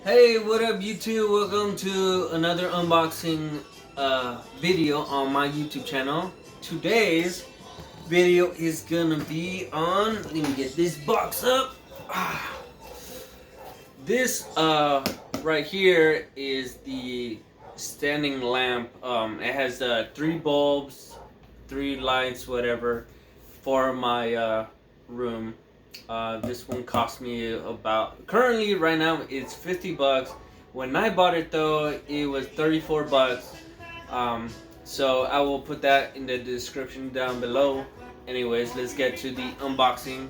Hey, what up YouTube? Welcome to another unboxing video on my YouTube channel. Today's video is gonna be on, let me get this box up. This right here is the standing lamp. It has 3 bulbs, 3 lights, whatever, for my room. This one cost me about, currently right now it's $50. When I bought it though, it was $34. So I will put that in the description down below. Anyways, let's get to the unboxing.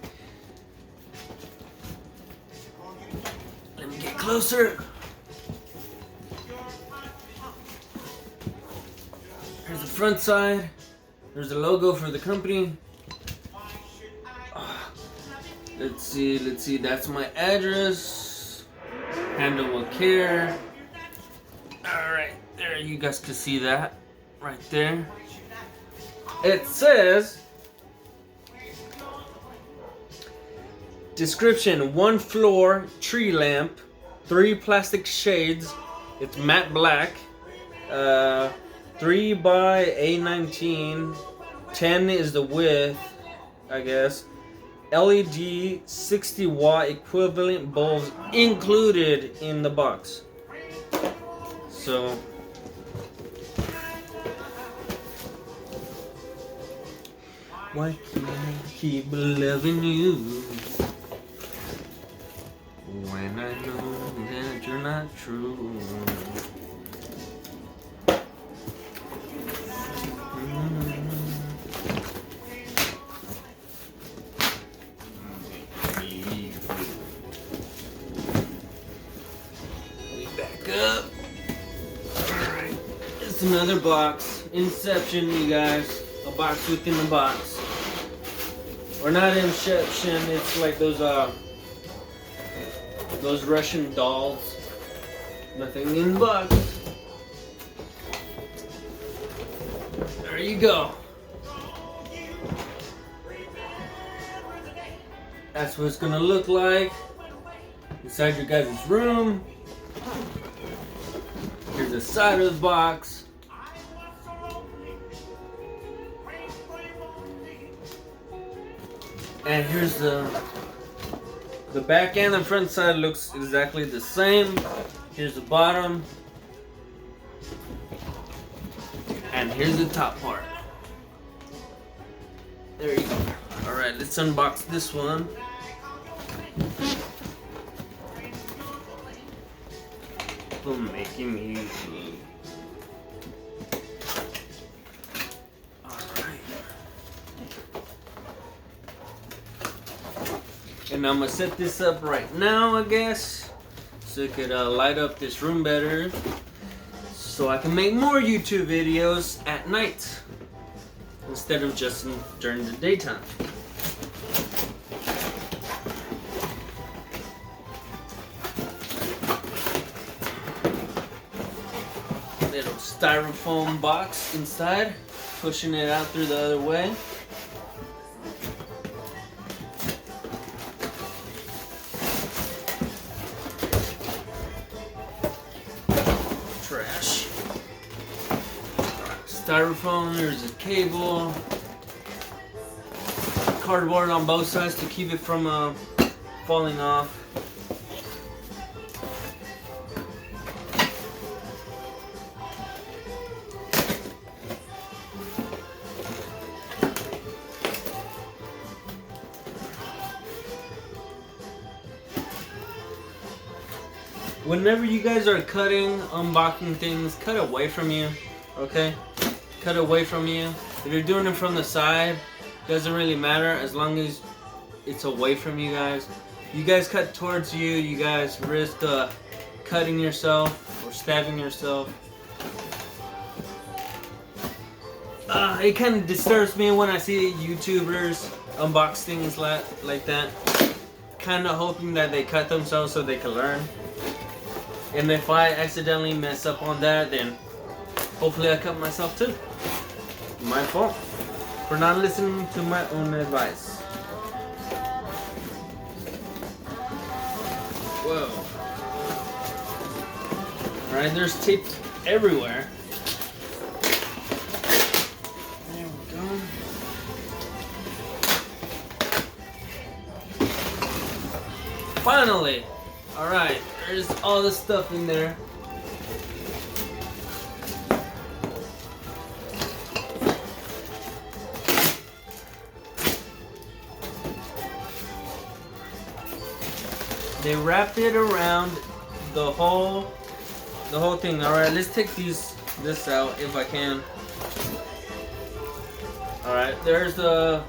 Let me get closer. Here's the front side. There's the logo for the company. Let's see, that's my address. Handle with care. Alright, there, you guys can see that right there. It says, description: 1 floor tree lamp, 3 plastic shades, it's matte black, 3 by A19, 10 is the width, I guess. LED 60 watt equivalent bulbs included in the box. So why can't I keep loving you when I know that you're not true? Up. Alright, it's another box. Inception, you guys. A box within a box. Or not Inception, it's like those Russian dolls. Nothing in the box. There you go. That's what it's gonna look like inside your guys' room. Here's the side of the box. And here's the back and the front side looks exactly the same. Here's the bottom. And here's the top part. There you go. Alright, let's unbox this one. Making me alright. And I'm gonna set this up right now, I guess, so it could light up this room better, so I can make more YouTube videos at night instead of just during the daytime. Little styrofoam box inside, pushing it out through the other way. Trash. Styrofoam, there's a cable. Cardboard on both sides to keep it from falling off. Whenever you guys are cutting, unboxing things, cut away from you, okay? Cut away from you. If you're doing it from the side, doesn't really matter as long as it's away from you guys. You guys cut towards you, you guys risk cutting yourself or stabbing yourself. It kind of disturbs me when I see YouTubers unbox things like that. Kind of hoping that they cut themselves so they can learn. And if I accidentally mess up on that, then hopefully I cut myself too. My fault for not listening to my own advice. Whoa. Alright, there's tape everywhere. There we go. Finally! Alright, there's all the stuff in there. They wrapped it around the whole thing. Alright, let's take this out if I can. Alright, there's the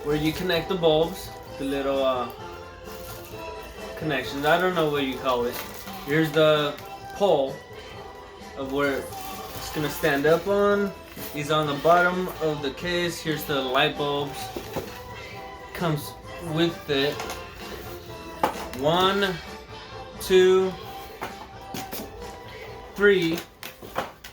where you connect the bulbs, the little connections. I don't know what you call it. Here's the pole of where it's gonna stand up on. Is on the bottom of the case. Here's the light bulbs. Comes with it. 1, 2, 3.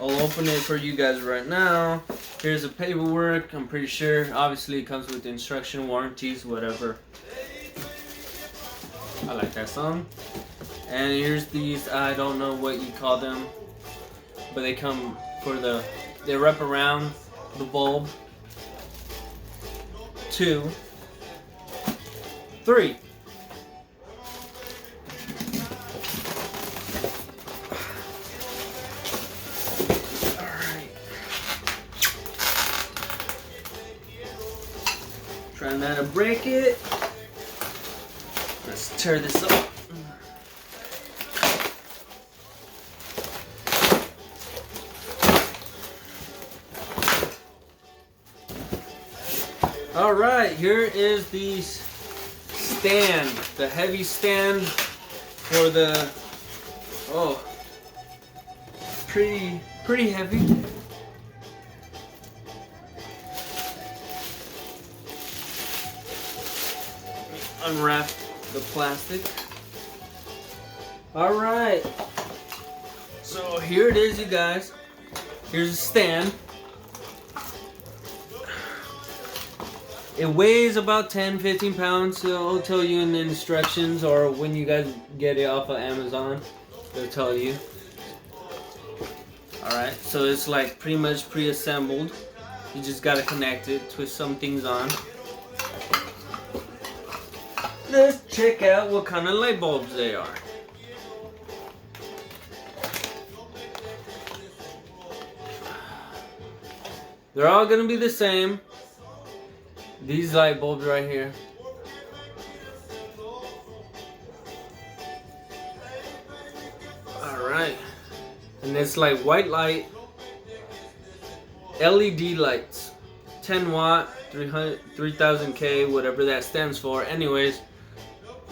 I'll open it for you guys right now. Here's the paperwork. I'm pretty sure. Obviously, it comes with instruction, warranties, whatever. I like that song. And here's these. I don't know what you call them, but they come for they wrap around the bulb. 2, 3. Trying not to break it. Let's tear this up. Alright, here is the stand. The heavy stand for the... Oh. Pretty heavy. Unwrap the plastic. Alright, so here it is, you guys. Here's a stand. It weighs about 10-15 pounds, so I'll tell you in the instructions, or when you guys get it off of Amazon, they'll tell you. Alright, so it's like pretty much pre-assembled. You just gotta connect it, twist some things on. Let's check out what kind of light bulbs they are. They're all gonna be the same. These light bulbs right here. Alright. And it's like white light, LED lights. 10 watt, 3000K, whatever that stands for. Anyways,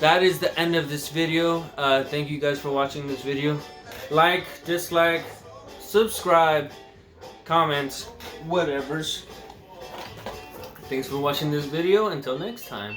that is the end of this video. Thank you guys for watching this video. Like, dislike, subscribe, comments, whatevers. Thanks for watching this video. Until next time.